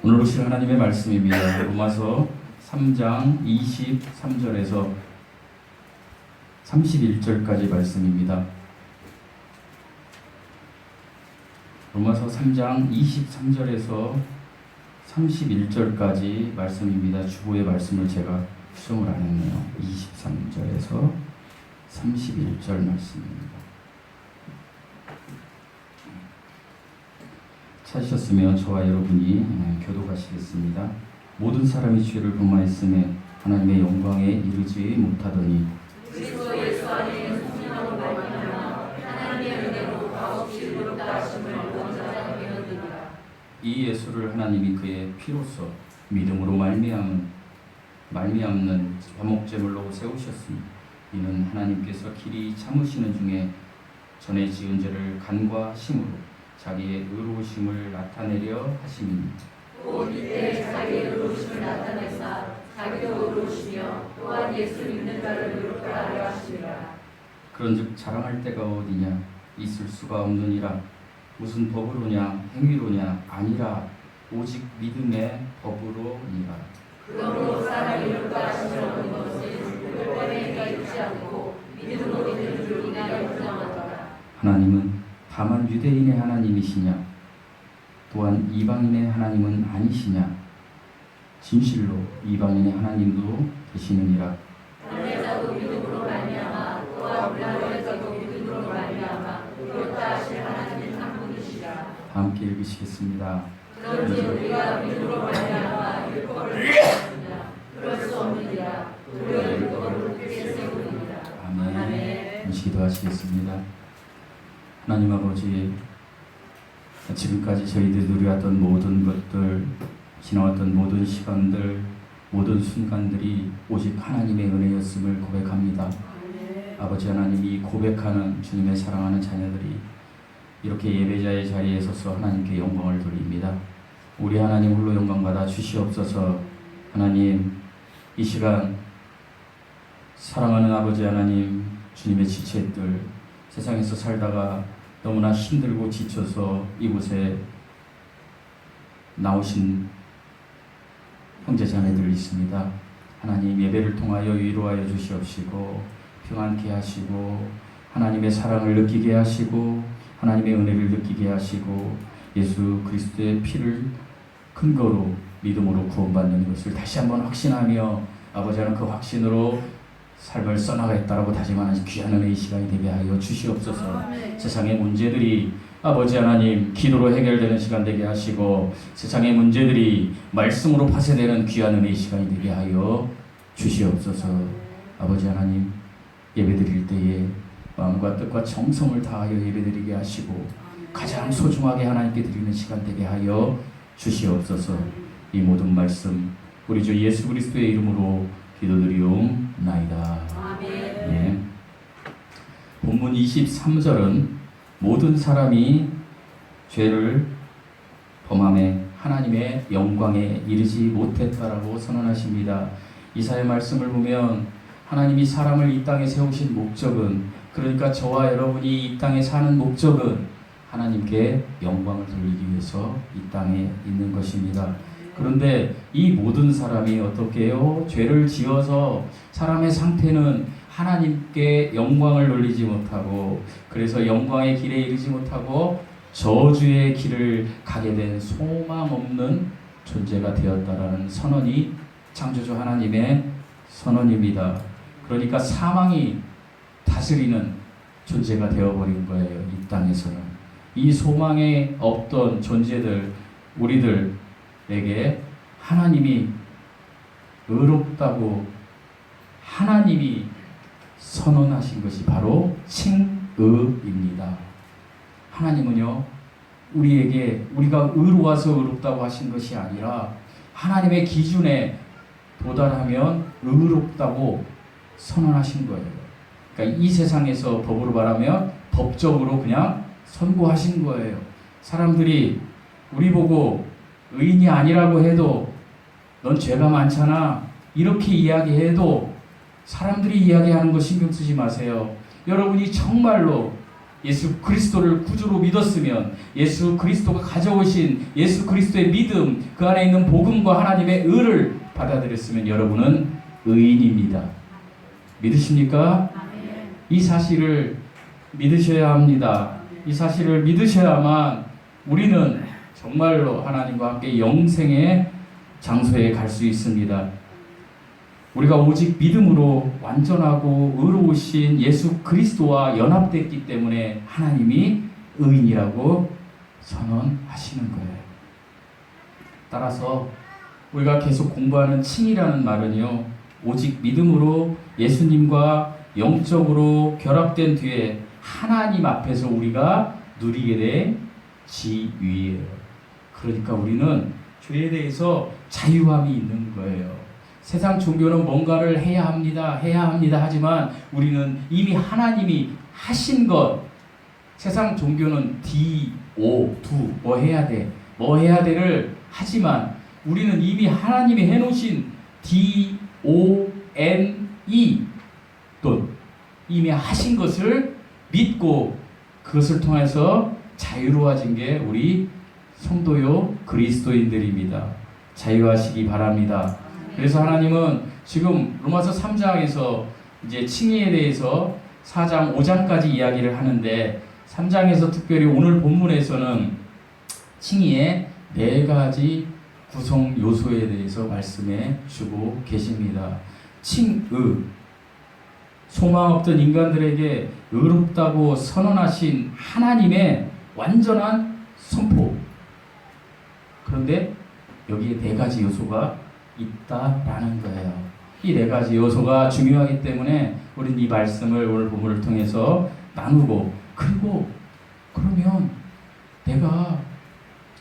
오늘 보실 하나님의 말씀입니다. 로마서 3장 23절에서 31절까지 말씀입니다. 로마서 3장 23절에서 31절까지 말씀입니다. 주보의 말씀을 제가 수정을 안 했네요. 23절에서 31절 말씀입니다. 찾으셨으면 저와 여러분이 교독하시겠습니다. 모든 사람이 죄를 범하였음에 하나님의 영광에 이르지 못하더니 그리스도 예수 안에 성령으로 말미암아 하나님의 은혜로 값없이 의롭다 하심을 원자가 되었느니라. 이 예수를 하나님이 그의 피로써 믿음으로 말미암는 화목제물로 세우셨으니 이는 하나님께서 길이 참으시는 중에 전에 지은 죄를 간과하심으로 자기의 의로우심을 나타내려 하심이니 또 이때 자기의 의로우심을 나타내사 자기도 의로우시며 또한 예수 믿는 자를 의롭게 하려 하시리라. 그런즉 자랑할 데가 어디냐 있을 수가 없느니라. 무슨 법으로냐 행위로냐 아니라 오직 믿음의 법으로니라. 그러므로 사람이 의롭게 하심을 얻는 것은 율법에 있지 않고 믿음으로 믿는 줄 인하여 부정하더라. 하나님은 다만 유대인의 하나님이시냐 또한 이방인의 하나님은 아니시냐. 진실로 이방인의 하나님도 되시느니라. 불의자도 믿음으로 말미암아 또한 불의자도 믿음으로 말미암아 의롭다 하실 하나님은 한 분이시라. 함께 읽으시겠습니다. 그런지 우리가 믿음으로 말미암아 율법을 받았느냐 그럴 수 없느니라. 도리어 율법을 굳게 세우느니라. 아멘. 기도하시겠습니다. 하나님 아버지, 지금까지 저희들이 누려왔던 모든 것들, 지나왔던 모든 시간들, 모든 순간들이 오직 하나님의 은혜였음을 고백합니다. 아버지 하나님, 이 고백하는 주님의 사랑하는 자녀들이 이렇게 예배자의 자리에 서서 하나님께 영광을 돌립니다. 우리 하나님 홀로 영광받아 주시옵소서. 하나님, 이 시간 사랑하는 아버지 하나님, 주님의 지체들, 세상에서 살다가 너무나 힘들고 지쳐서 이곳에 나오신 형제자매들 있습니다. 하나님, 예배를 통하여 위로하여 주시옵시고 평안케 하시고 하나님의 사랑을 느끼게 하시고 하나님의 은혜를 느끼게 하시고 예수 그리스도의 피를 근거로 믿음으로 구원받는 것을 다시 한번 확신하며 아버지 하나님 그 확신으로 삶을 써나가겠다라고 다짐하는 귀한 은혜의 시간이 되게 하여 주시옵소서. 세상의 문제들이 아버지 하나님 기도로 해결되는 시간 되게 하시고 세상의 문제들이 말씀으로 파쇄되는 귀한 은혜의 시간이 되게 하여 주시옵소서. 아버지 하나님, 예배드릴 때에 마음과 뜻과 정성을 다하여 예배드리게 하시고 가장 소중하게 하나님께 드리는 시간 되게 하여 주시옵소서. 이 모든 말씀 우리 주 예수 그리스도의 이름으로 기도드리옵나이다. 아멘. 네. 본문 23절은 모든 사람이 죄를 범함에 하나님의 영광에 이르지 못했다라고 선언하십니다. 이사야 말씀을 보면 하나님이 사람을 이 땅에 세우신 목적은, 그러니까 저와 여러분이 이 땅에 사는 목적은 하나님께 영광을 돌리기 위해서 이 땅에 있는 것입니다. 그런데 이 모든 사람이 어떻게 해요? 죄를 지어서 사람의 상태는 하나님께 영광을 돌리지 못하고 그래서 영광의 길에 이르지 못하고 저주의 길을 가게 된 소망 없는 존재가 되었다라는 선언이 창조주 하나님의 선언입니다. 그러니까 사망이 다스리는 존재가 되어버린 거예요. 이 땅에서는. 이 소망에 없던 존재들, 우리들에게 하나님이 의롭다고 하나님이 선언하신 것이 바로 칭의입니다. 하나님은요, 우리에게 우리가 의로워서 의롭다고 하신 것이 아니라 하나님의 기준에 도달하면 의롭다고 선언하신 거예요. 그러니까 이 세상에서 법으로 말하면 법적으로 그냥 선고하신 거예요. 사람들이 우리 보고 의인이 아니라고 해도 넌 죄가 많잖아 이렇게 이야기해도 사람들이 이야기하는 거 신경 쓰지 마세요. 여러분이 정말로 예수 그리스도를 구주로 믿었으면 예수 그리스도가 가져오신 예수 그리스도의 믿음, 그 안에 있는 복음과 하나님의 의를 받아들였으면 여러분은 의인입니다. 믿으십니까? 이 사실을 믿으셔야 합니다. 이 사실을 믿으셔야만 우리는 정말로 하나님과 함께 영생의 장소에 갈 수 있습니다. 우리가 오직 믿음으로 완전하고 의로우신 예수 그리스도와 연합됐기 때문에 하나님이 의인이라고 선언하시는 거예요. 따라서 우리가 계속 공부하는 칭이라는 말은요, 오직 믿음으로 예수님과 영적으로 결합된 뒤에 하나님 앞에서 우리가 누리게 된 지위예요. 그러니까 우리는 죄에 대해서 자유함이 있는 거예요. 세상 종교는 뭔가를 해야 합니다 하지만 우리는 이미 하나님이 하신 것, 세상 종교는 뭐 해야 돼를 하지만 우리는 이미 하나님이 해놓으신 또 이미 하신 것을 믿고 그것을 통해서 자유로워진 게 우리 성도요 그리스도인들입니다. 자유하시기 바랍니다. 그래서 하나님은 지금 로마서 3장에서 이제 칭의에 대해서 4장 5장까지 이야기를 하는데 3장에서 특별히 오늘 본문에서는 칭의의 4가지 구성 요소에 대해서 말씀해 주고 계십니다. 칭의, 소망 없던 인간들에게 의롭다고 선언하신 하나님의 완전한 선포. 그런데 여기에 4가지 요소가 있다라는 거예요. 이 4가지 요소가 중요하기 때문에 우리는 이 말씀을 오늘 본문을 통해서 나누고, 그리고 그러면 내가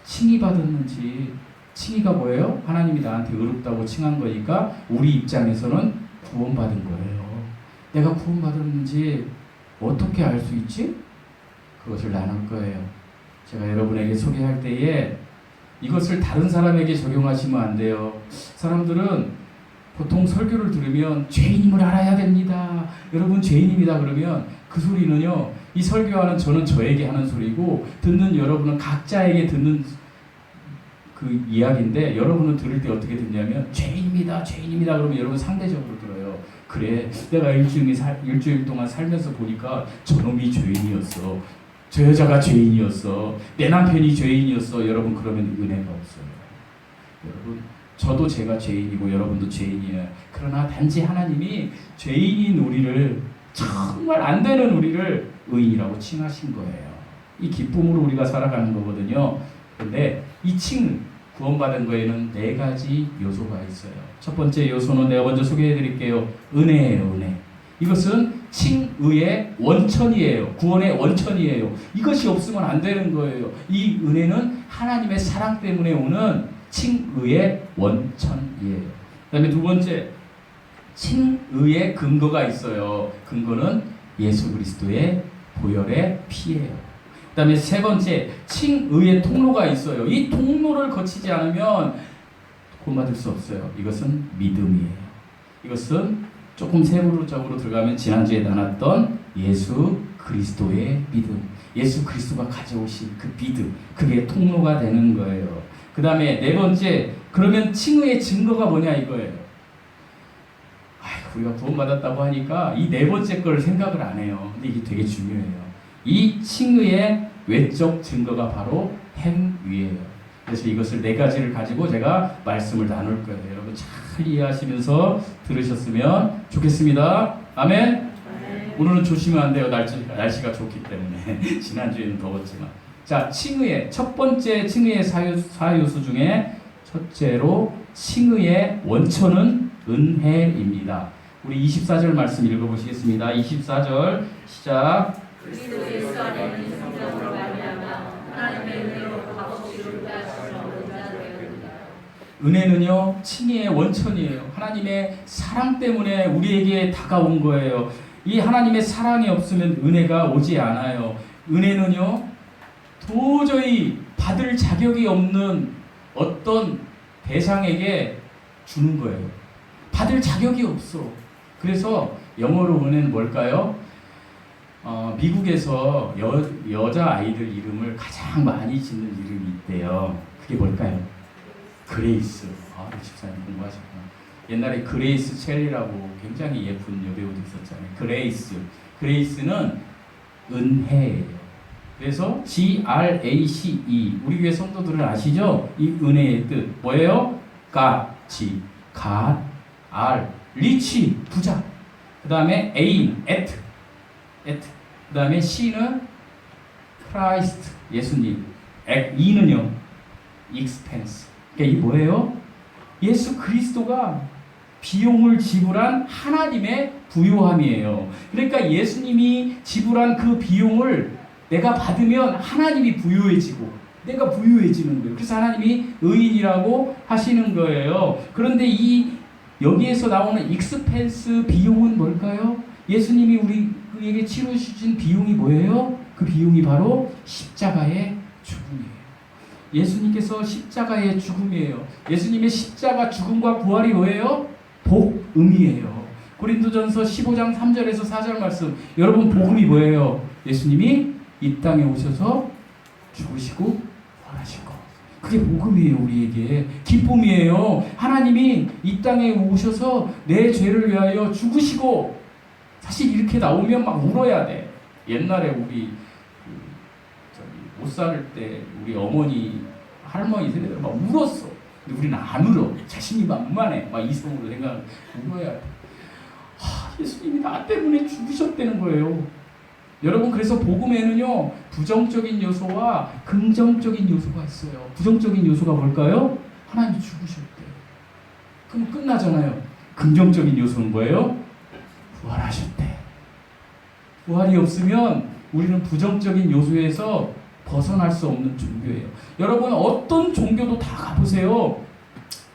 칭의 받았는지, 칭의가 뭐예요? 하나님이 나한테 의롭다고 칭한 거니까 우리 입장에서는 구원받은 거예요. 내가 구원받았는지 어떻게 알 수 있지? 그것을 나눌 거예요. 제가 여러분에게 소개할 때에 이것을 다른 사람에게 적용하시면 안 돼요. 사람들은 보통 설교를 들으면 죄인임을 알아야 됩니다. 여러분 죄인입니다. 그러면 그 소리는요, 이 설교하는 저는 저에게 하는 소리고 듣는 여러분은 각자에게 듣는 그 이야기인데, 여러분은 들을 때 어떻게 듣냐면 죄인입니다 그러면 여러분 상대적으로 들어요. 그래, 내가 일주일 동안 살면서 보니까 저놈이 죄인이었어, 저 여자가 죄인이었어, 내 남편이 죄인이었어. 여러분 그러면 은혜가 없어요. 여러분, 저도 제가 죄인이고 여러분도 죄인이에요. 그러나 단지 하나님이 죄인인 우리를, 정말 안 되는 우리를 의인이라고 칭하신 거예요. 이 기쁨으로 우리가 살아가는 거거든요. 근데 이 칭, 구원받은 거에는 4가지 요소가 있어요. 첫 번째 요소는 내가 먼저 소개해 드릴게요. 은혜예요, 은혜. 이것은 칭의의 원천이에요. 구원의 원천이에요. 이것이 없으면 안 되는 거예요. 이 은혜는 하나님의 사랑 때문에 오는 칭의의 원천이에요. 그 다음에 2번째, 칭의의 근거가 있어요. 근거는 예수 그리스도의 보혈의 피예요. 그 다음에 3번째, 칭의의 통로가 있어요. 이 통로를 거치지 않으면 구원받을 수 없어요. 이것은 믿음이에요. 이것은 조금 세부적으로 들어가면 지난주에 나눴던 예수 그리스도의 믿음, 예수 그리스도가 가져오신 그 믿음, 그게 통로가 되는 거예요. 그 다음에 4번째, 그러면 칭의의 증거가 뭐냐 이거예요. 우리가 구원받았다고 하니까 이 4번째 걸 생각을 안 해요. 근데 이게 되게 중요해요. 이 칭의의 외적 증거가 바로 행위예요. 그래서 이것을 4가지를 가지고 제가 말씀을 나눌 거예요. 여러분 잘 이해하시면서 들으셨으면 좋겠습니다. 아멘. 오늘은 조심하면 안 돼요. 날씨가 좋기 때문에. 지난주에는 더웠지만. 자, 칭의의 첫 번째, 칭의의 사유수 중에 첫째로 칭의의 원천은 은혜입니다. 우리 24절 말씀 읽어보시겠습니다. 24절 시작. 그리스도 예수 안에 있는 성령으로 말미암아 하나님의 은혜로 값없이 이루게 하시는 은혜가 되었습니다. 은혜는요, 칭의의 원천이에요. 하나님의 사랑 때문에 우리에게 다가온 거예요. 이 하나님의 사랑이 없으면 은혜가 오지 않아요. 은혜는요, 도저히 받을 자격이 없는 어떤 대상에게 주는 거예요. 받을 자격이 없어. 그래서 영어로 은혜는 뭘까요? 미국에서 여자 아이들 이름을 가장 많이 짓는 이름이 있대요. 그게 뭘까요? 그레이스. 집사님 공부하셨구나. 옛날에 그레이스 첼리라고 굉장히 예쁜 여배우도 있었잖아요. 그레이스는 은혜예요. 그래서 G-R-A-C-E. 우리 교회 성도들은 아시죠? 이 은혜의 뜻 뭐예요? God, R, 리치, 부자. 그 다음에 A인, at. 그 다음에 C는 Christ, 예수님. E는요, expense. 그러니까 이 뭐예요? 예수 그리스도가 비용을 지불한 하나님의 부요함이에요. 그러니까 예수님이 지불한 그 비용을 내가 받으면 하나님이 부요해지고 내가 부요해지는 거예요. 그래서 하나님이 의인이라고 하시는 거예요. 그런데 여기에서 나오는 익스펜스 비용은 뭘까요? 예수님이 우리에게 치르신 비용이 뭐예요? 그 비용이 바로 십자가의 죽음이에요. 예수님께서 십자가의 죽음이에요. 예수님의 십자가 죽음과 부활이 뭐예요? 복음이에요. 고린도전서 15장 3절에서 4절 말씀. 여러분 복음이 뭐예요? 예수님이 이 땅에 오셔서 죽으시고 부활하신 거. 그게 복음이에요. 우리에게 기쁨이에요. 하나님이 이 땅에 오셔서 내 죄를 위하여 죽으시고, 사실 이렇게 나오면 막 울어야 돼. 옛날에 우리 못 살을 때 우리 어머니 할머니 세대들 막 울었어. 근데 우리는 안 울어. 자신이 만만해. 막 이성으로 생각. 울어야 돼. 예수님이 나 때문에 죽으셨다는 거예요. 여러분, 그래서 복음에는요 부정적인 요소와 긍정적인 요소가 있어요. 부정적인 요소가 뭘까요? 하나님이 죽으셨대요. 그럼 끝나잖아요. 긍정적인 요소는 뭐예요? 부활하셨대. 부활이 없으면 우리는 부정적인 요소에서 벗어날 수 없는 종교예요. 여러분, 어떤 종교도 다 가보세요.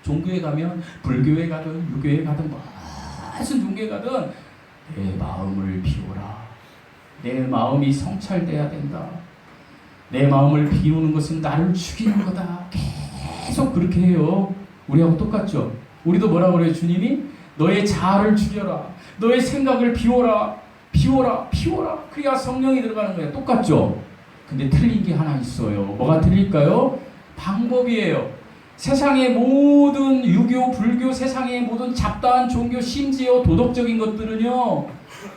종교에 가면 불교에 가든 유교에 가든 무슨 종교에 가든 내 마음을 비우라. 내 마음이 성찰돼야 된다. 내 마음을 비우는 것은 나를 죽이는 거다. 계속 그렇게 해요. 우리하고 똑같죠? 우리도 뭐라 그래요? 주님이 너의 자아를 죽여라. 너의 생각을 비워라. 그래야 성령이 들어가는 거예요. 똑같죠? 근데 틀린 게 하나 있어요. 뭐가 틀릴까요? 방법이에요. 세상의 모든 유교, 불교, 세상의 모든 잡다한 종교, 심지어 도덕적인 것들은요,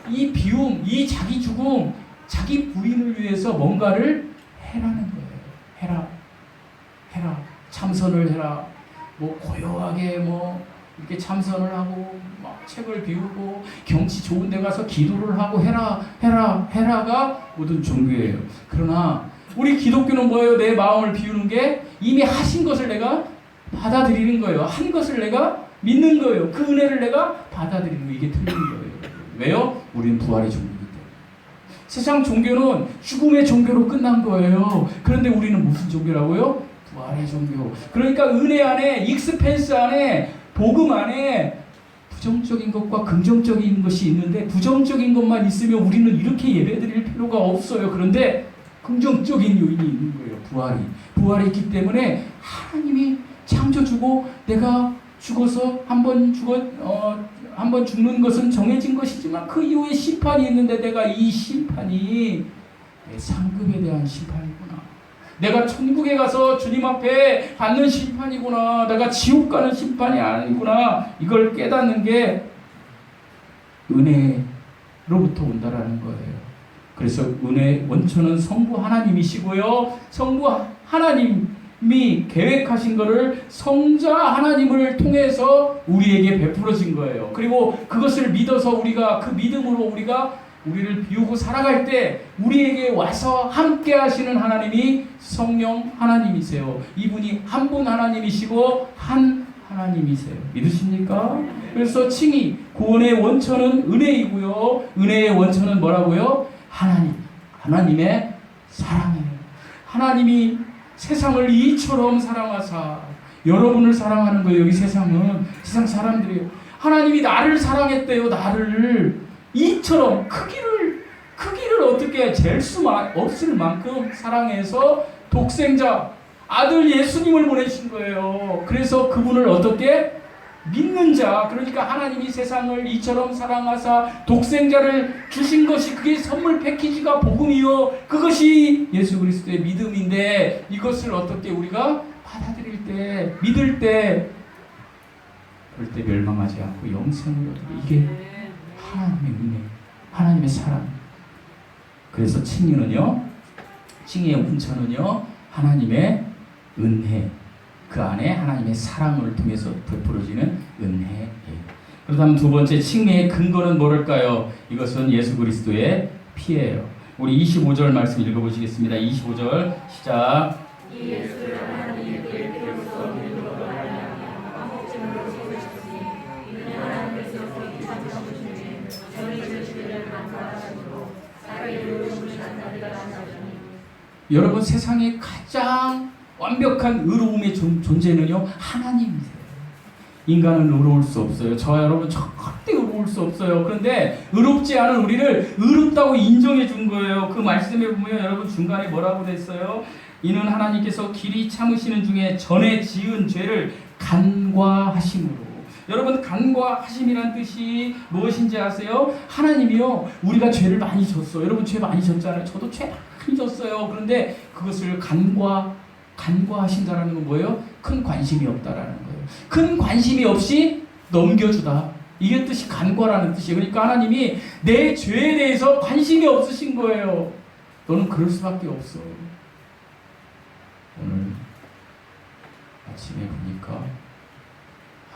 이 비움, 이 자기 죽음, 자기 부인을 위해서 뭔가를 해라는 거예요. 해라. 참선을 해라. 뭐 고요하게 뭐 이렇게 참선을 하고 막 책을 비우고 경치 좋은 데 가서 기도를 하고 해라가 모든 종교예요. 그러나 우리 기독교는 뭐예요? 내 마음을 비우는 게 이미 하신 것을 내가 받아들이는 거예요. 한 것을 내가 믿는 거예요. 그 은혜를 내가 받아들이는 거예요. 이게 틀린 거예요. 왜요? 우리는 부활의 종교이기 때문에. 세상 종교는 죽음의 종교로 끝난 거예요. 그런데 우리는 무슨 종교라고요? 부활의 종교. 그러니까 은혜 안에, 익스펜스 안에, 복음 안에 부정적인 것과 긍정적인 것이 있는데, 부정적인 것만 있으면 우리는 이렇게 예배드릴 필요가 없어요. 그런데 긍정적인 요인이 있는 거예요. 부활이 있기 때문에 하나님이 창조주고, 내가 죽어서 한번 죽는 것은 정해진 것이지만 그 이후에 심판이 있는데, 내가 이 심판이 내 상급에 대한 심판이구나. 내가 천국에 가서 주님 앞에 받는 심판이구나. 내가 지옥 가는 심판이 아니구나. 이걸 깨닫는 게 은혜로부터 온다라는 거예요. 그래서 은혜의 원천은 성부 하나님이시고요. 성부 하나님이 계획하신 것을 성자 하나님을 통해서 우리에게 베풀어진 거예요. 그리고 그것을 믿어서 우리가, 그 믿음으로 우리를 비우고 살아갈 때 우리에게 와서 함께 하시는 하나님이 성령 하나님이세요. 이분이 한 분 하나님이시고 한 하나님이세요. 믿으십니까? 그래서 칭의, 구원의 원천은 은혜이고요. 은혜의 원천은 뭐라고요? 하나님의 사랑이에요. 하나님이 세상을 이처럼 사랑하사 여러분을 사랑하는 거예요. 이 세상 사람들이에요. 하나님이 나를 사랑했대요. 나를 이처럼 크기를 어떻게 잴 수 없을 만큼 사랑해서 독생자 아들 예수님을 보내신 거예요. 그래서 그분을 어떻게 믿는 자, 그러니까 하나님이 세상을 이처럼 사랑하사 독생자를 주신 것이 그게 선물 패키지가 복음이요. 그것이 예수 그리스도의 믿음인데 이것을 어떻게 우리가 받아들일 때, 믿을 때, 그럴 때 멸망하지 않고 영생을 얻고 이게 하나님의 은혜, 하나님의 사랑. 그래서 칭의는요, 칭의의 원천은요, 하나님의 은혜. 그 안에 하나님의 사랑을 통해서 베풀어지는 은혜예요. 그렇다면 두 번째 칭의의 근거는 뭐랄까요? 이것은 예수 그리스도의 피예요. 우리 25절 말씀 읽어보시겠습니다. 25절 시작. 이 예수를 하나님의 피로써 믿음으로 말미암아 한복짐으로 세우셨으니 이는 하나님께서 그에게 참으시니 저희 죄를 감사하시고 나를 이루신 하나님을 감사하시니. 여러분, 세상에 가장 완벽한 의로움의 존재는요, 하나님이세요. 인간은 의로울 수 없어요. 저와 여러분 절대 의로울 수 없어요. 그런데 의롭지 않은 우리를 의롭다고 인정해 준 거예요. 그 말씀에 보면 여러분 중간에 뭐라고 됐어요? 이는 하나님께서 길이 참으시는 중에 전에 지은 죄를 간과하심으로. 여러분, 간과하심이란 뜻이 무엇인지 아세요? 하나님이요, 우리가 죄를 많이 졌어요. 여러분 죄 많이 졌잖아요. 저도 죄 많이 졌어요. 그런데 그것을 간과하신다라는 건 뭐예요? 큰 관심이 없다라는 거예요. 큰 관심이 없이 넘겨주다. 이게 뜻이 간과라는 뜻이에요. 그러니까 하나님이 내 죄에 대해서 관심이 없으신 거예요. 너는 그럴 수밖에 없어. 오늘 아침에 보니까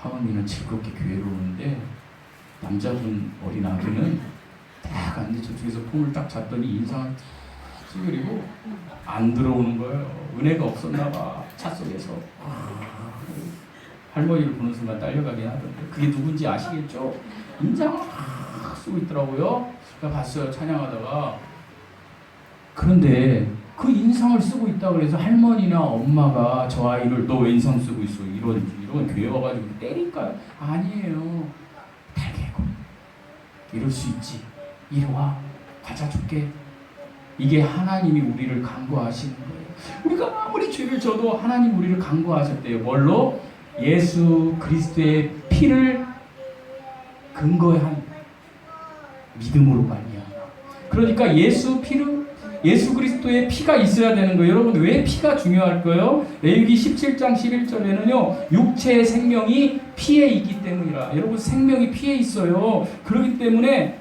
하은이는 즐겁게 교회로 오는데 남자분 어린 아기는 딱 앉아 저쪽에서 폼을 딱 잡더니 인상을 찌그리고 안 들어오는 거예요. 은혜가 없었나 봐. 차 속에서 할머니를 보는 순간 딸려가긴 하던데 그게 누군지 아시겠죠? 인상을 쓰고 있더라고요. 제가 봤어요, 찬양하다가. 그런데 그 인상을 쓰고 있다 그래서 할머니나 엄마가 저 아이를 너 왜 인상 쓰고 있어? 이런 교회 와가지고 때릴까요? 아니에요. 달개고 이럴 수 있지. 이리 와, 과자 줄게. 이게 하나님이 우리를 간구하시는 거예요. 우리가 아무리 죄를 져도 하나님 우리를 간구하셨대요. 뭘로? 예수 그리스도의 피를 근거한 믿음으로 말미암아. 그러니까 예수 그리스도의 피가 있어야 되는 거예요. 여러분, 왜 피가 중요할까요? 레위기 17장 11절에는요, 육체의 생명이 피에 있기 때문이라. 여러분, 생명이 피에 있어요. 그렇기 때문에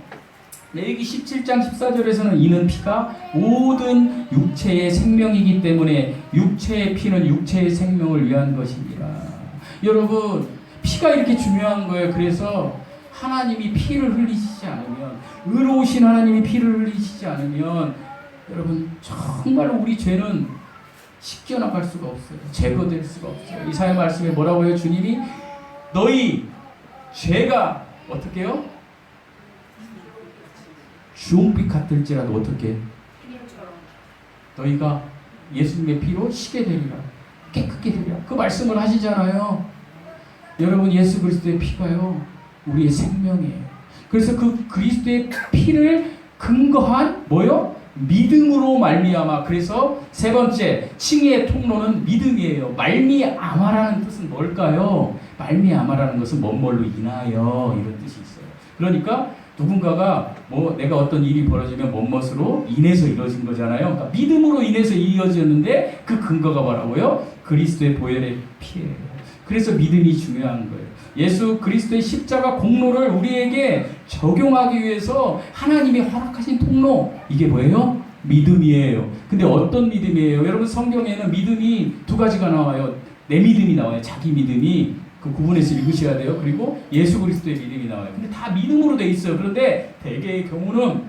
레위기 17장 14절에서는 이는 피가 모든 육체의 생명이기 때문에 육체의 피는 육체의 생명을 위한 것입니다. 여러분, 피가 이렇게 중요한 거예요. 그래서 하나님이 피를 흘리시지 않으면, 의로우신 하나님이 피를 흘리시지 않으면 여러분 정말로 우리 죄는 씻겨나갈 수가 없어요. 제거될 수가 없어요. 이사야 말씀에 뭐라고 해요? 주님이 너희 죄가 어떻게 해요? 주홍빛 같을지라도 어떻게? 너희가 예수님의 피로 쉬게 되리라. 깨끗게 되리라. 그 말씀을 하시잖아요. 여러분, 예수 그리스도의 피가요, 우리의 생명이에요. 그래서 그 그리스도의 피를 근거한 뭐요? 믿음으로 말미암아. 그래서 세 번째 칭의의 통로는 믿음이에요. 말미암아라는 뜻은 뭘까요? 말미암아라는 것은 뭔 인하여 이런 뜻이 있어요. 그러니까 누군가가 내가 어떤 일이 벌어지면 뭔것으로 인해서 이루어진 거잖아요. 그러니까 믿음으로 인해서 이루어졌는데 그 근거가 뭐라고요? 그리스도의 보혈의 피예요. 그래서 믿음이 중요한 거예요. 예수 그리스도의 십자가 공로를 우리에게 적용하기 위해서 하나님이 허락하신 통로, 이게 뭐예요? 믿음이에요. 근데 어떤 믿음이에요? 여러분, 성경에는 믿음이 두 가지가 나와요. 내 믿음이 나와요. 자기 믿음이. 그 구분해서 읽으셔야 돼요. 그리고 예수 그리스도의 믿음이 나와요. 근데 다 믿음으로 돼 있어요. 그런데 대개의 경우는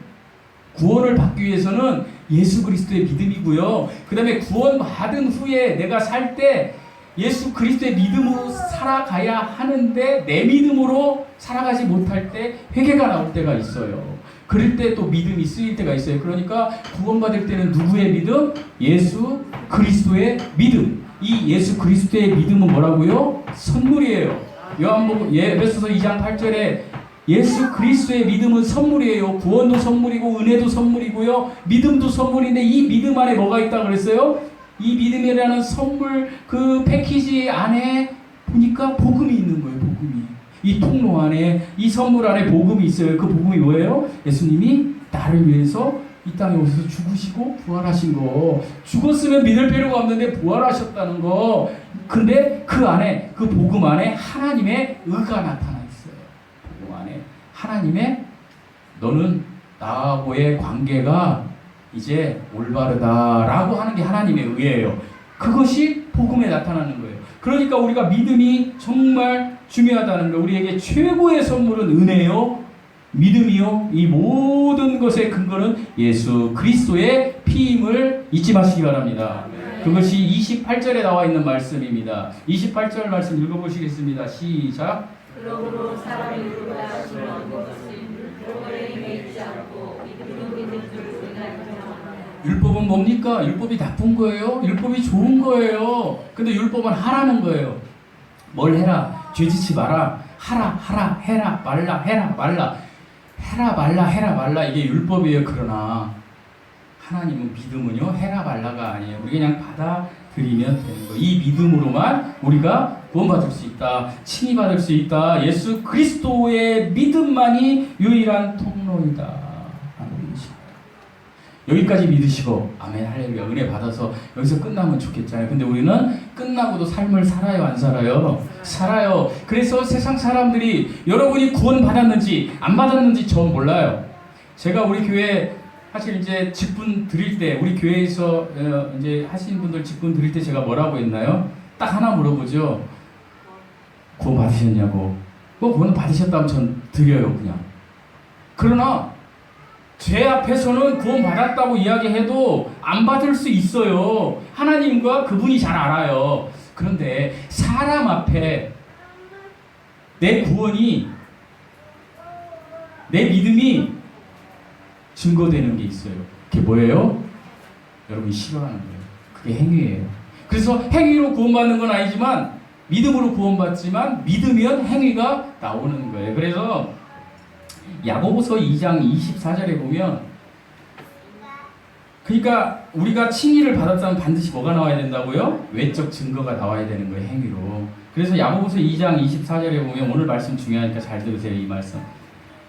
구원을 받기 위해서는 예수 그리스도의 믿음이고요. 그 다음에 구원 받은 후에 내가 살 때 예수 그리스도의 믿음으로 살아가야 하는데 내 믿음으로 살아가지 못할 때 회개가 나올 때가 있어요. 그럴 때 또 믿음이 쓰일 때가 있어요. 그러니까 구원받을 때는 누구의 믿음? 예수 그리스도의 믿음. 이 예수 그리스도의 믿음은 뭐라고요? 선물이에요. 요한복음 에베소서 2장 8절에 예수 그리스도의 믿음은 선물이에요. 구원도 선물이고 은혜도 선물이고요. 믿음도 선물인데 이 믿음 안에 뭐가 있다 그랬어요? 이 믿음이라는 선물 그 패키지 안에 보니까 복음이 있는 거예요. 복음이. 이 통로 안에, 이 선물 안에 복음이 있어요. 그 복음이 뭐예요? 예수님이 나를 위해서 이 땅에 오셔서 죽으시고 부활하신 거. 죽었으면 믿을 필요가 없는데 부활하셨다는 거. 근데 그 안에, 그 복음 안에 하나님의 의가 나타나 있어요. 복음 안에 하나님의, 너는 나하고의 관계가 이제 올바르다라고 하는 게 하나님의 의예요. 그것이 복음에 나타나는 거예요. 그러니까 우리가 믿음이 정말 중요하다는 거. 우리에게 최고의 선물은 은혜요, 믿음이요. 이 모든 것의 근거는 예수 그리스도의 피임을 잊지 마시기 바랍니다. 그것이 28절에 나와 있는 말씀입니다. 28절 말씀 읽어보시겠습니다. 시작. 그러므로 사람이 누구나 지원한 것은 그들의 힘에 있지 않고 믿음으로 믿는 줄 우리가 인정합니다. 율법은 뭡니까? 율법이 나쁜 거예요? 율법이 좋은 거예요? 근데 율법은 하라는 거예요. 뭘 해라? 죄짓지 마라. 하라, 해라, 말라, 해라, 말라. 해라, 말라, 해라, 말라. 이게 율법이에요. 그러나 하나님은, 믿음은요, 해라, 말라가 아니에요. 우리 그냥 받아들이면 되는 거예요. 이 믿음으로만 우리가 구원받을 수 있다. 칭의받을 수 있다. 예수 그리스도의 믿음만이 유일한 통로이다. 여기까지 믿으시고 아멘 할렐루야 은혜 받아서 여기서 끝나면 좋겠잖아요. 근데 우리는 끝나고도 삶을 살아요, 안 살아요? 살아요. 그래서 세상 사람들이 여러분이 구원 받았는지 안 받았는지 전 몰라요. 제가 우리 교회 사실 이제 직분 드릴 때, 우리 교회에서 이제 하신 분들 직분 드릴 때 제가 뭐라고 했나요? 딱 하나 물어보죠. 구원 받으셨냐고. 구원 받으셨다면 전 드려요, 그냥. 그러나 제 앞에서는 구원 받았다고 이야기해도 안 받을 수 있어요. 하나님과 그분이 잘 알아요. 그런데 사람 앞에 내 구원이, 내 믿음이 증거되는 게 있어요. 그게 뭐예요? 여러분이 싫어하는 거예요. 그게 행위예요. 그래서 행위로 구원받는 건 아니지만 믿음으로 구원받지만 믿으면 행위가 나오는 거예요. 그래서 야고보서 2장 24절에 보면, 그러니까 우리가 칭의를 받았다면 반드시 뭐가 나와야 된다고요? 외적 증거가 나와야 되는 거예요, 행위로. 그래서 야고보서 2장 24절에 보면, 오늘 말씀 중요하니까 잘 들으세요, 이 말씀.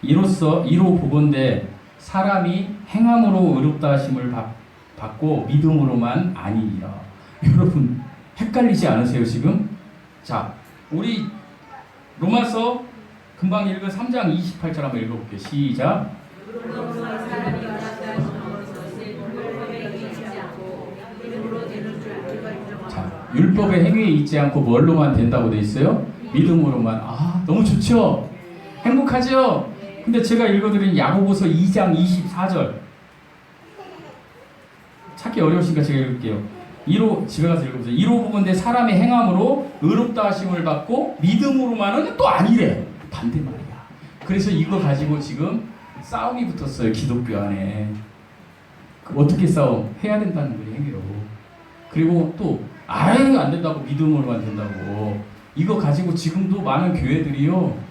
이로 보건대 사람이 행함으로 의롭다 하심을 받고 믿음으로만 아니니라. 여러분 헷갈리지 않으세요 지금? 자, 우리 로마서 금방 읽은 3장 28절 한번 읽어볼게요. 시작. 자, 율법의 행위에 있지 않고 뭘로만 된다고 돼 있어요? 믿음으로만. 아, 너무 좋죠? 행복하죠? 근데 제가 읽어드린 야고보서 2장 24절 찾기 어려우시니까 제가 읽을게요. 집에 가서 읽어보세요. 이로 보건대 사람의 행함으로 의롭다 하심을 받고 믿음으로만은 또 아니래. 반대 말이야. 그래서 이거 가지고 지금 싸움이 붙었어요, 기독교 안에. 어떻게 싸움? 해야 된다는 거예요, 행위로. 그리고 또 아예 안 된다고, 믿음으로만 된다고. 이거 가지고 지금도 많은 교회들이요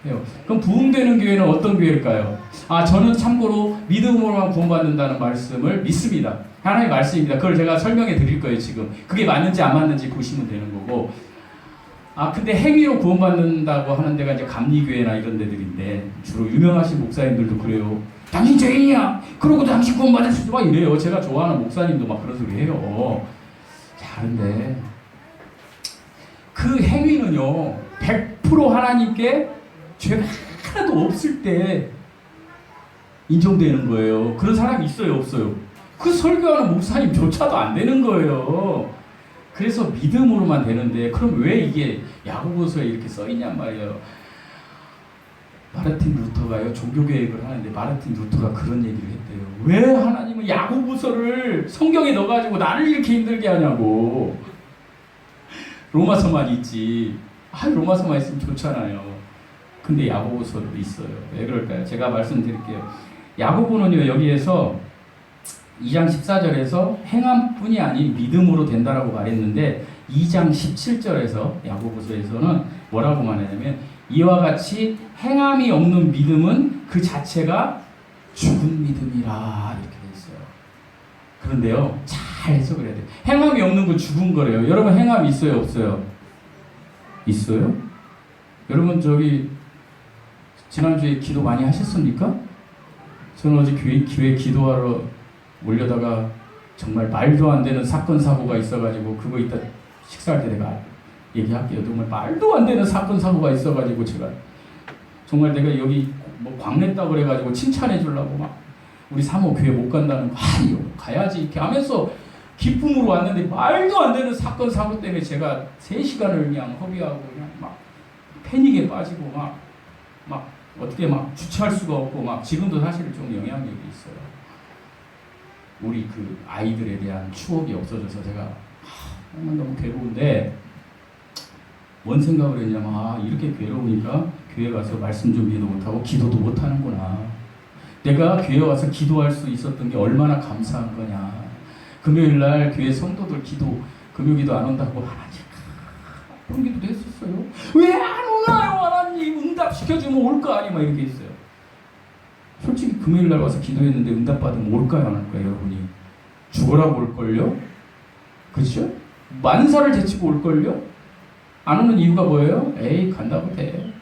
해요. 그럼 부흥되는 교회는 어떤 교회일까요? 저는 참고로 믿음으로만 구원받는다는 말씀을 믿습니다. 하나님의 말씀입니다. 그걸 제가 설명해 드릴 거예요, 지금. 그게 맞는지 안 맞는지 보시면 되는 거고. 근데 행위로 구원받는다고 하는 데가 이제 감리교회나 이런 데들인데, 주로 유명하신 목사님들도 그래요. 당신 죄인이야. 그러고 당신 구원받을 수 있어. 막 이래요. 제가 좋아하는 목사님도 막 그런 소리 해요. 자, 근데 그 행위는요, 100% 하나님께 죄가 하나도 없을 때 인정되는 거예요. 그런 사람이 있어요, 없어요? 그 설교하는 목사님조차도 안 되는 거예요. 그래서 믿음으로만 되는데, 그럼 왜 이게 야고보서에 이렇게 써 있냔 말이에요. 마르틴 루터가요, 종교개혁을 하는데 마르틴 루터가 그런 얘기를 했대요. 왜 하나님은 야고보서를 성경에 넣어가지고 나를 이렇게 힘들게 하냐고. 로마서만 있지. 로마서만 있으면 좋잖아요. 근데 야고보서도 있어요. 왜 그럴까요? 제가 말씀드릴게요. 야고보는요, 여기에서 2장 14절에서 행함뿐이 아닌 믿음으로 된다라고 말했는데, 2장 17절에서 야고보서에서는 뭐라고 말하냐면, 이와 같이 행함이 없는 믿음은 그 자체가 죽은 믿음이라, 이렇게 돼 있어요. 그런데요, 잘 해석을 해야 돼요. 행함이 없는 건 죽은 거래요. 여러분 행함이 있어요, 없어요? 있어요? 여러분 저기 지난주에 기도 많이 하셨습니까? 저는 어제 교회 기도하러 올려다가 정말 말도 안 되는 사건 사고가 있어가지고 그거 이따 식사할 때 내가 얘기할게요. 정말 말도 안 되는 사건 사고가 있어가지고 제가 정말 내가 여기 뭐 광냈다 그래가지고 칭찬해 주려고 막 우리 사모 교회 못 간다는 거 아니요 가야지 이렇게 하면서 기쁨으로 왔는데 말도 안 되는 사건 사고 때문에 제가 3시간을 그냥 허비하고 그냥 막 패닉에 빠지고 막 어떻게 막 주체할 수가 없고 막 지금도 사실 좀 영향력이 있어요. 우리 그 아이들에 대한 추억이 없어져서 제가 너무 괴로운데 뭔 생각을 했냐면 이렇게 괴로우니까 교회 가서 말씀 준비도 못하고 기도도 못하는구나. 내가 교회 와서 기도할 수 있었던 게 얼마나 감사한 거냐. 금요일날 교회 성도들 기도 금요기도 안 온다고 하나님 그런 기도도 했었어요. 왜 안 오나요 하나님 응답시켜주면 올 거 아니 막 이렇게 했어요. 솔직히 금요일날 와서 기도했는데 응답받으면 올까요 안 올까요 여러분이? 죽으라고 올걸요? 그렇죠? 만사를 제치고 올걸요? 안 오는 이유가 뭐예요? 에이 간다고 돼.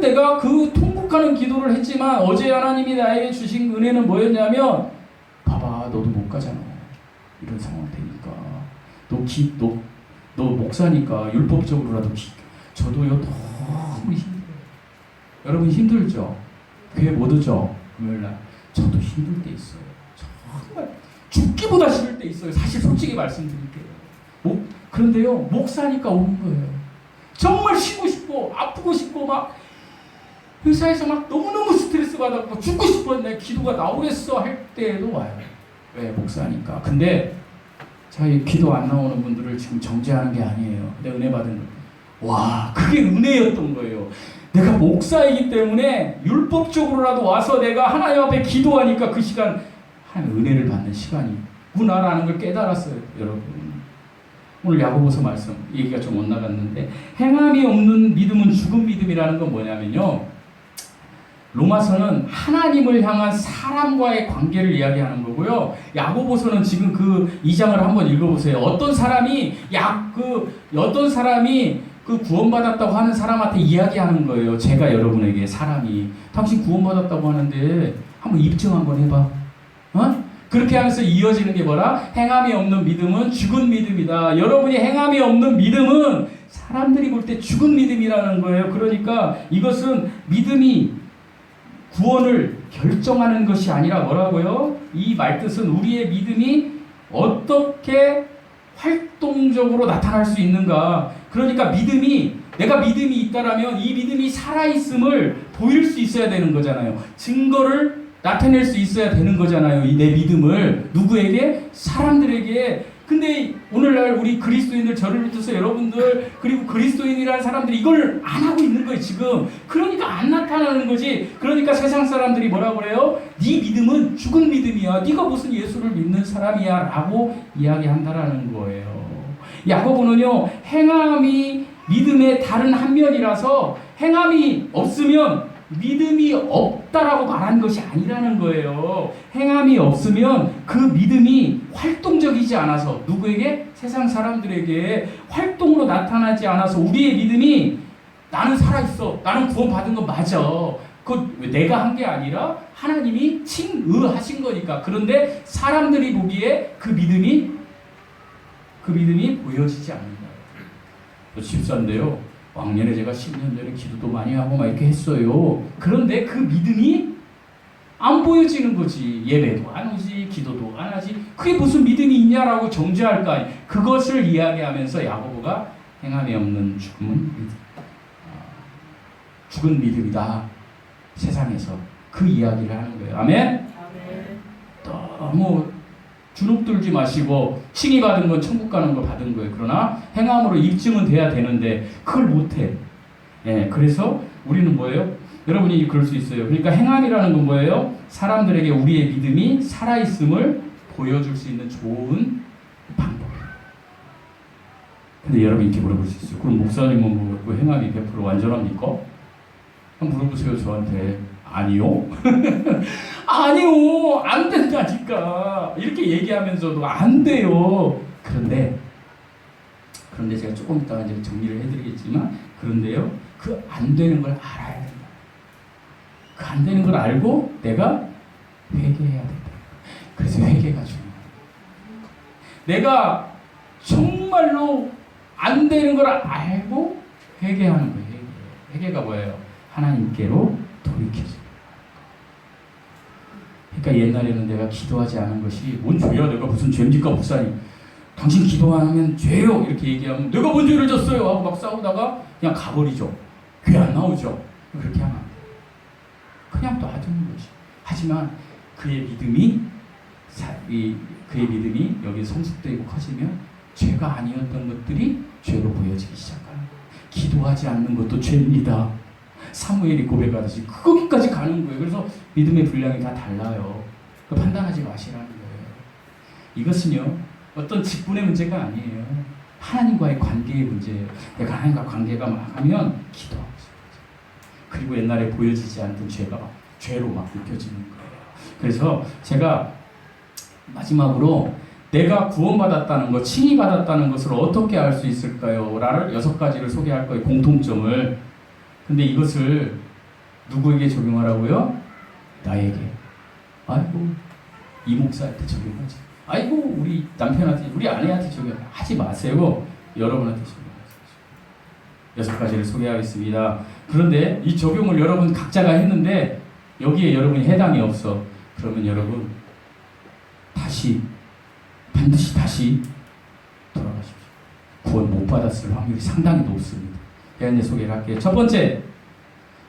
내가 그 통곡하는 기도를 했지만 어제 하나님이 나에게 주신 은혜는 뭐였냐면 봐봐 너도 못 가잖아. 이런 상황 되니까 너 목사니까 율법적으로라도 저도요 너무 힘들어요. 여러분 힘들죠? 교회 못 오죠? 금요일날 저도 힘들 때 있어요. 정말 죽기보다 싫을 때 있어요. 사실 솔직히 말씀드릴게요. 그런데요 목사니까 오는 거예요. 정말 쉬고 싶고 아프고 싶고 막 회사에서 막 너무너무 스트레스 받았고 죽고 싶었는데 기도가 나오겠어 할 때에도 와요. 왜? 목사니까. 근데 저희 기도 안 나오는 분들을 지금 정죄하는 게 아니에요. 근데 은혜 받은 거. 와 그게 은혜였던 거예요. 내가 목사이기 때문에 율법적으로라도 와서 내가 하나님 앞에 기도하니까 그 시간 하나님 은혜를 받는 시간이구나라는 걸 깨달았어요. 여러분 오늘 야고보서 말씀 얘기가 좀 못 나갔는데 행함이 없는 믿음은 죽은 믿음이라는 건 뭐냐면요 로마서는 하나님을 향한 사람과의 관계를 이야기하는 거고요. 야고보서는 지금 그 2장을 한번 읽어보세요. 어떤 사람이 그 구원받았다고 하는 사람한테 이야기하는 거예요. 제가 여러분에게 사람이 당신 구원받았다고 하는데 한번 입증 한번 해봐. 그렇게 하면서 이어지는 게 뭐라? 행함이 없는 믿음은 죽은 믿음이다. 여러분이 행함이 없는 믿음은 사람들이 볼 때 죽은 믿음이라는 거예요. 그러니까 이것은 믿음이 구원을 결정하는 것이 아니라 뭐라고요? 이 말뜻은 우리의 믿음이 어떻게 활동적으로 나타날 수 있는가. 그러니까 내가 믿음이 있다라면 이 믿음이 살아있음을 보일 수 있어야 되는 거잖아요. 증거를 나타낼 수 있어야 되는 거잖아요. 이 내 믿음을 누구에게? 사람들에게. 근데 오늘날 우리 그리스도인들 저를 비롯해서 여러분들 그리고 그리스도인이라는 사람들이 이걸 안 하고 있는 거예요 지금. 그러니까 안 나타나는 거지. 그러니까 세상 사람들이 뭐라고 그래요? 네 믿음은 죽은 믿음이야. 네가 무슨 예수를 믿는 사람이야 라고 이야기한다라는 거예요. 야고보는요 행함이 믿음의 다른 한 면이라서 행함이 없으면 믿음이 없다라고 말한 것이 아니라는 거예요. 행함이 없으면 그 믿음이 활동적이지 않아서 누구에게? 세상 사람들에게 활동으로 나타나지 않아서 우리의 믿음이 나는 살아있어. 나는 구원받은 거 맞아. 그건 내가 한 게 아니라 하나님이 칭의하신 거니까. 그런데 사람들이 보기에 그 믿음이 보여지지 않는다. 집사인데요. 왕년에 제가 10년 전에 기도도 많이 하고 막 이렇게 했어요. 그런데 그 믿음이 안 보여지는 거지. 예배도 안 오지, 기도도 안 하지. 그게 무슨 믿음이 있냐라고 정죄할까? 그것을 이야기하면서 야고보가 행함이 없는 죽은 믿음이다. 세상에서 그 이야기를 하는 거예요. 아멘? 너무 주눅 들지 마시고 칭의 받은 건 천국 가는 거 받은 거예요. 그러나 행함으로 입증은 돼야 되는데 그걸 못해. 그래서 우리는 뭐예요? 여러분이 그럴 수 있어요. 그러니까 행함이라는 건 뭐예요? 사람들에게 우리의 믿음이 살아있음을 보여줄 수 있는 좋은 방법이에요. 근데 여러분 이렇게 물어볼 수 있어요. 그럼 목사님은 그 행함이 100% 완전합니까? 한번 물어보세요 저한테. 아니요. 아니요. 안 된다니까. 이렇게 얘기하면서도 안 돼요. 그런데 제가 조금 이따가 이제 정리를 해드리겠지만 그런데요, 그 안 되는 걸 알아야 된다. 그 안 되는 걸 알고 내가 회개해야 된다. 그래서 회개가 중요해요. 내가 정말로 안 되는 걸 알고 회개하는 거예요. 회개가 뭐예요? 하나님께로 돌이켜서. 그러니까 옛날에는 내가 기도하지 않은 것이 뭔 죄야? 내가 무슨 죄입니까 목사님? 당신 기도 안 하면 죄요 이렇게 얘기하면 내가 뭔 죄를 졌어요 하고 막 싸우다가 그냥 가버리죠. 죄 안 나오죠. 그렇게 하면 안 돼요. 그냥 놔두는 거지. 하지만 그의 믿음이 여기 성숙되고 커지면 죄가 아니었던 것들이 죄로 보여지기 시작하는 거예요. 기도하지 않는 것도 죄입니다. 사무엘이 고백하듯이 거기까지 가는 거예요. 그래서 믿음의 분량이 다 달라요. 판단하지 마시라는 거예요. 이것은요, 어떤 직분의 문제가 아니에요. 하나님과의 관계의 문제예요. 내가 하나님과 관계가 막하면 기도하고 싶어요. 그리고 옛날에 보여지지 않던 죄가 죄로 막 느껴지는 거예요. 그래서 제가 마지막으로 내가 구원받았다는 것, 칭의받았다는 것을 어떻게 알 수 있을까요? 라를 6가지를 소개할 거예요. 공통점을. 근데 이것을 누구에게 적용하라고요? 나에게. 아이고, 이 목사한테 적용하지. 아이고, 우리 남편한테, 우리 아내한테 적용하지 마세요. 여러분한테 적용하세요. 6가지를 소개하겠습니다. 그런데 이 적용을 여러분 각자가 했는데 여기에 여러분이 해당이 없어. 그러면 여러분 반드시 다시 돌아가십시오. 구원 못 받았을 확률이 상당히 높습니다. 제가 이제 소개를 할게요. 첫 번째,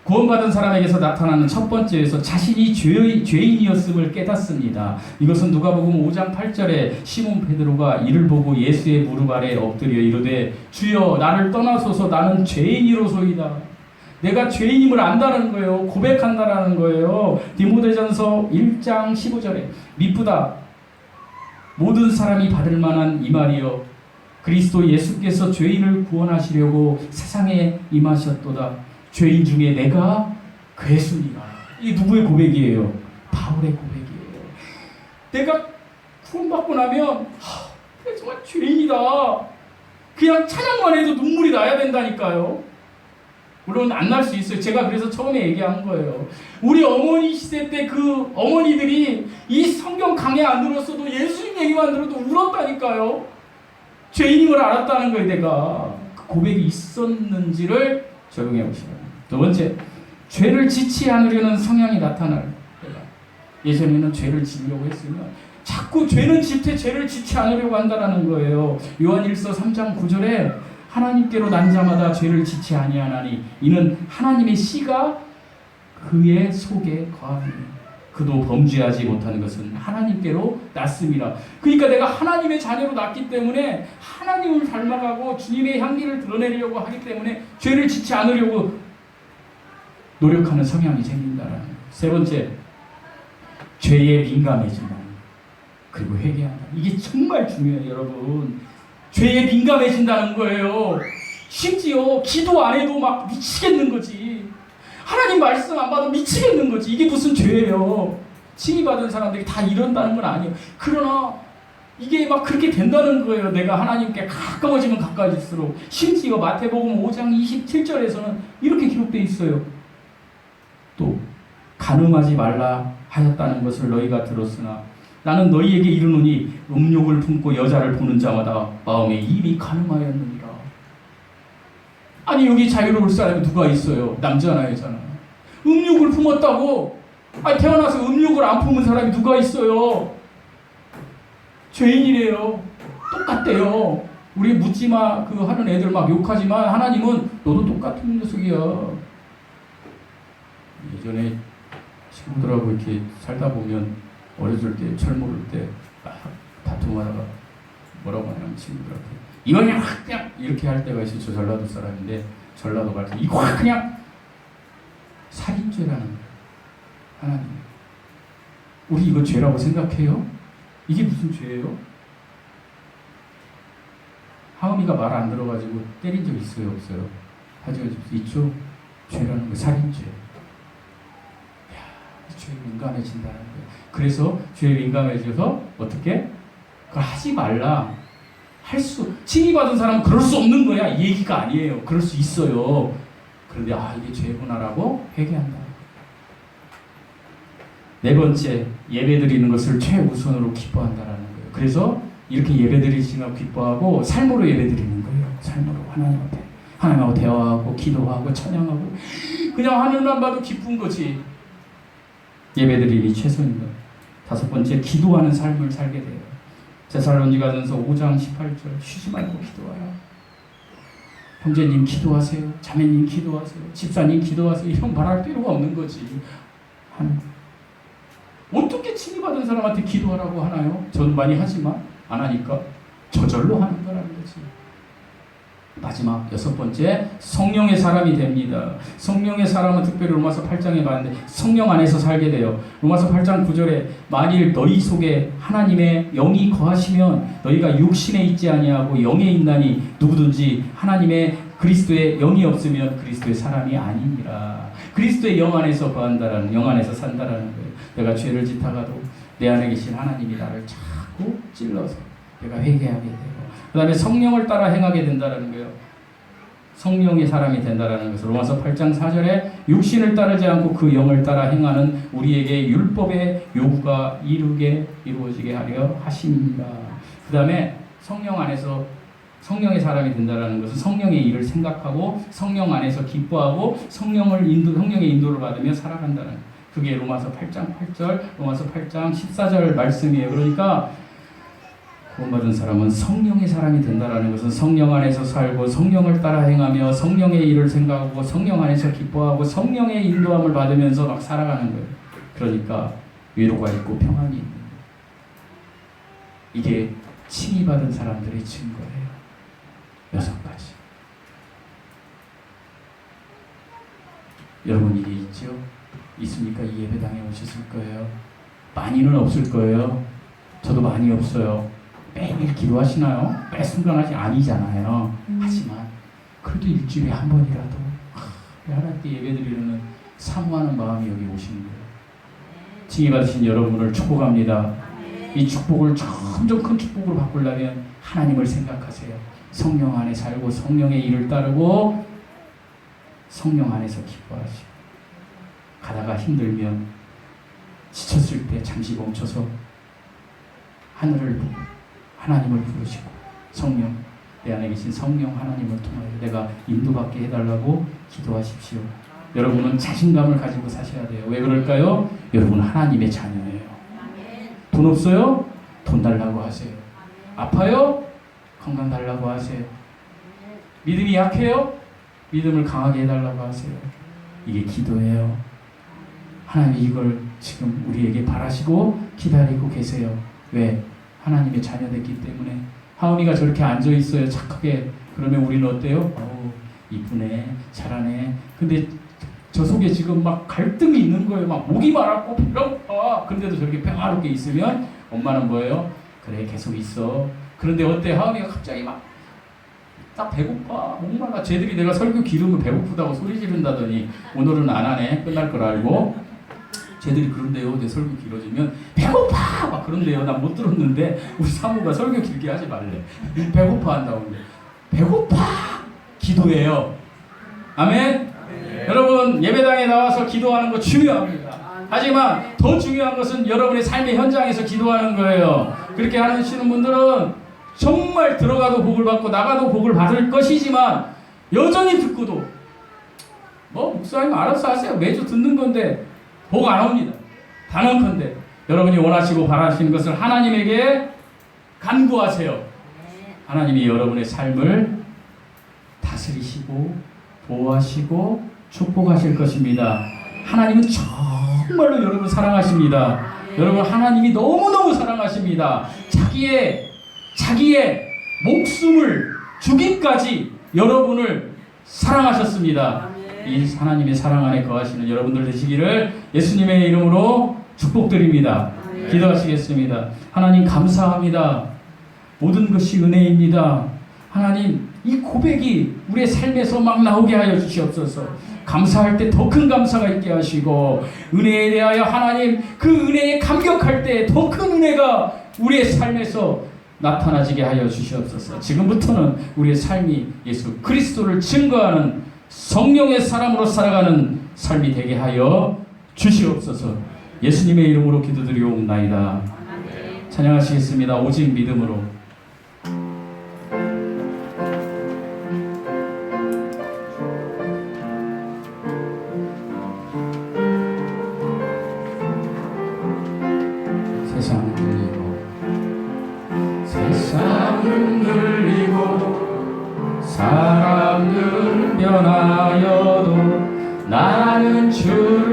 구원받은 사람에게서 나타나는 첫 번째에서 자신이 죄인이었음을 깨닫습니다. 이것은 누가복음 5장 8절에 시몬 베드로가 이를 보고 예수의 무릎 아래 엎드려 이르되 주여 나를 떠나소서 나는 죄인이로소이다. 내가 죄인임을 안다는 거예요. 고백한다라는 거예요. 디모데전서 1장 15절에 미쁘다 모든 사람이 받을 만한 이 말이여 그리스도 예수께서 죄인을 구원하시려고 세상에 임하셨도다. 죄인 중에 내가 괴순이라. 이게 누구의 고백이에요? 바울의 고백이에요. 내가 구원받고 나면 정말 죄인이다. 그냥 찬양만 해도 눈물이 나야 된다니까요. 물론 안 날 수 있어요. 제가 그래서 처음에 얘기한 거예요. 우리 어머니 시대 때 그 어머니들이 이 성경 강해 안 들었어도 예수님 얘기만 들어도 울었다니까요. 죄인임을 알았다는 거예요. 내가 그 고백이 있었는지를 적용해 보시라고. 두 번째, 죄를 짓지 않으려는 성향이 나타날 때가. 예전에는 죄를 지려고 했으면 자꾸 죄는 짓되 죄를 짓지 않으려고 한다는 거예요. 요한일서 3장 9절에 하나님께로 난 자마다 죄를 짓지 아니하나니 이는 하나님의 씨가 그의 속에 거하니 그도 범죄하지 못하는 것은 하나님께로 났음이라. 그러니까 내가 하나님의 자녀로 났기 때문에 하나님을 닮아가고 주님의 향기를 드러내려고 하기 때문에 죄를 짓지 않으려고 노력하는 성향이 생긴다라는 거예요. 세 번째, 죄에 민감해진다. 그리고 회개한다. 이게 정말 중요해요, 여러분. 죄에 민감해진다는 거예요. 심지어 기도 안 해도 막 미치겠는 거지. 하나님 말씀 안 받아도 미치겠는 거지. 이게 무슨 죄예요. 칭의받은 사람들이 다 이런다는 건 아니에요. 그러나 이게 막 그렇게 된다는 거예요. 내가 하나님께 가까워지면 가까워질수록. 심지어 마태복음 5장 27절에서는 이렇게 기록되어 있어요. 또 간음하지 말라 하였다는 것을 너희가 들었으나 나는 너희에게 이르노니 음욕을 품고 여자를 보는 자마다 마음에 이미 간음하였느니라. 아니 여기 자유로울 사람이 누가 있어요? 남자나 여자나. 음욕을 품었다고? 아니 태어나서 음욕을 안 품은 사람이 누가 있어요? 죄인이래요. 똑같대요. 우리 묻지마 그 하는 애들 막 욕하지만 하나님은 너도 똑같은 녀석이야. 예전에 친구들하고 이렇게 살다 보면 어렸을 때, 철모를 때 다툼하다가 뭐라고 하냐면 친구들한테 이거 그냥 확 그냥 이렇게 할 때가 있어요. 저 전라도 사람인데 전라도 갈 때 이거 확 그냥 살인죄라는 거예요. 하나님 우리 이거 죄라고 생각해요? 이게 무슨 죄예요? 하은이가 말 안 들어가지고 때린 적 있어요? 없어요? 하지만 있죠? 죄라는 거 살인죄. 죄에 민감해진다는 거예요. 그래서 죄에 민감해져서 어떻게? 그걸 하지 말라. 칭의받은 사람은 그럴 수 없는 거야. 이 얘기가 아니에요. 그럴 수 있어요. 그런데 이게 죄구나라고 회개한다. 네 번째, 예배드리는 것을 최우선으로 기뻐한다라는 거예요. 그래서 이렇게 예배드리시면 기뻐하고 삶으로 예배드리는 거예요. 삶으로 하나님하고 대화하고 기도하고 찬양하고 그냥 하늘만 봐도 기쁜 거지. 예배드림이 최선인 거예요. 다섯 번째, 기도하는 삶을 살게 돼요. 데살로니가전서 5장 18절 쉬지 말고 기도하라. 형제님 기도하세요. 자매님 기도하세요. 집사님 기도하세요. 이런 말할 필요가 없는 거지. 어떻게 칭의받은 사람한테 기도하라고 하나요? 저는 많이 하지만 안 하니까 저절로 하는 거라는 거지. 마지막 여섯 번째, 성령의 사람이 됩니다. 성령의 사람은 특별히 로마서 8장에 봤는데 성령 안에서 살게 돼요. 로마서 8장 9절에 만일 너희 속에 하나님의 영이 거하시면 너희가 육신에 있지 아니하고 영에 있나니 누구든지 하나님의 그리스도의 영이 없으면 그리스도의 사람이 아니니라. 그리스도의 영 안에서 거한다라는, 영 안에서 산다라는 거예요. 내가 죄를 짓다가도 내 안에 계신 하나님이 나를 자꾸 찔러서 내가 회개하게 되고, 그 다음에 성령을 따라 행하게 된다라는 거예요. 성령의 사람이 된다라는 것을 로마서 8장 4절에 육신을 따르지 않고 그 영을 따라 행하는 우리에게 율법의 요구가 이루어지게 하려 하십니다. 그 다음에 성령 안에서 성령의 사람이 된다라는 것은 성령의 일을 생각하고 성령 안에서 기뻐하고 성령의 인도를 받으며 살아간다는, 그게 로마서 8장 8절, 로마서 8장 14절 말씀이에요. 그러니까 구원받은 사람은 성령의 사람이 된다라는 것은 성령 안에서 살고 성령을 따라 행하며 성령의 일을 생각하고 성령 안에서 기뻐하고 성령의 인도함을 받으면서 막 살아가는 거예요. 그러니까 위로가 있고 평안이 있는 거예요. 이게 칭의받은 사람들의 증거예요. 6가지. 여러분 이게 있죠? 있습니까? 이 예배당에 오셨을 거예요. 많이는 없을 거예요. 저도 많이 없어요. 매일 기도하시나요? 매 순간 아니잖아요. 하지만 그래도 일주일에 한 번이라도 하나님께 예배드리려는 사모하는 마음이 여기 오시는 거예요. 칭의 받으신 여러분을 축복합니다. 이 축복을 점점 큰 축복으로 바꾸려면 하나님을 생각하세요. 성령 안에 살고 성령의 일을 따르고 성령 안에서 기뻐하시고, 가다가 힘들면 지쳤을 때 잠시 멈춰서 하늘을 보고 하나님을 부르시고 성령, 내 안에 계신 성령 하나님을 통하여 내가 인도받게 해달라고 기도하십시오. 여러분은 자신감을 가지고 사셔야 돼요. 왜 그럴까요? 여러분 하나님의 자녀예요. 돈 없어요? 돈 달라고 하세요. 아파요? 건강 달라고 하세요. 믿음이 약해요? 믿음을 강하게 해달라고 하세요. 이게 기도예요. 하나님이 이걸 지금 우리에게 바라시고 기다리고 계세요. 왜? 하나님의 자녀됐기 때문에. 하은이가 저렇게 앉아있어요. 착하게. 그러면 우리는 어때요? 이쁘네, 잘하네. 근데 저 속에 지금 막 갈등이 있는 거예요. 막 목이 마르고 배고파. 그런데도 저렇게 평화롭게 있으면 엄마는 뭐예요? 그래, 계속 있어. 그런데 어때? 하은이가 갑자기 막 딱 배고파, 목말라. 쟤들이 내가 설교 기르면 배고프다고 소리 지른다더니 오늘은 안 하네. 끝날 걸 알고. 쟤들이 그런데요, 내 설교 길어지면 배고파! 막 그런데요. 난 못 들었는데 우리 사모가 설교 길게 하지 말래. 배고파 한다고 그래. 배고파! 기도예요. 아멘? 여러분 예배당에 나와서 기도하는 거 중요합니다. 하지만 더 중요한 것은 여러분의 삶의 현장에서 기도하는 거예요. 그렇게 하시는 분들은 정말 들어가도 복을 받고 나가도 복을 받을 것이지만 여전히 듣고도 목사님 알아서 하세요. 매주 듣는 건데 복 안 옵니다. 단언컨대 여러분이 원하시고 바라시는 것을 하나님에게 간구하세요. 하나님이 여러분의 삶을 다스리시고 보호하시고 축복하실 것입니다. 하나님은 정말로 여러분 사랑하십니다. 여러분 하나님이 너무너무 사랑하십니다. 자기의 목숨을 주기까지 여러분을 사랑하셨습니다. 이 하나님의 사랑 안에 거하시는 여러분들 되시기를 예수님의 이름으로 축복드립니다. 기도하시겠습니다. 하나님 감사합니다. 모든 것이 은혜입니다. 하나님 이 고백이 우리의 삶에서 막 나오게 하여 주시옵소서. 감사할 때 더 큰 감사가 있게 하시고 은혜에 대하여 하나님 그 은혜에 감격할 때 더 큰 은혜가 우리의 삶에서 나타나지게 하여 주시옵소서. 지금부터는 우리의 삶이 예수 그리스도를 증거하는 성령의 사람으로 살아가는 삶이 되게 하여 주시옵소서. 예수님의 이름으로 기도드리옵나이다. 찬양하시겠습니다. 오직 믿음으로. 세상은 늘리고 사람들은 변하여도 나는 주를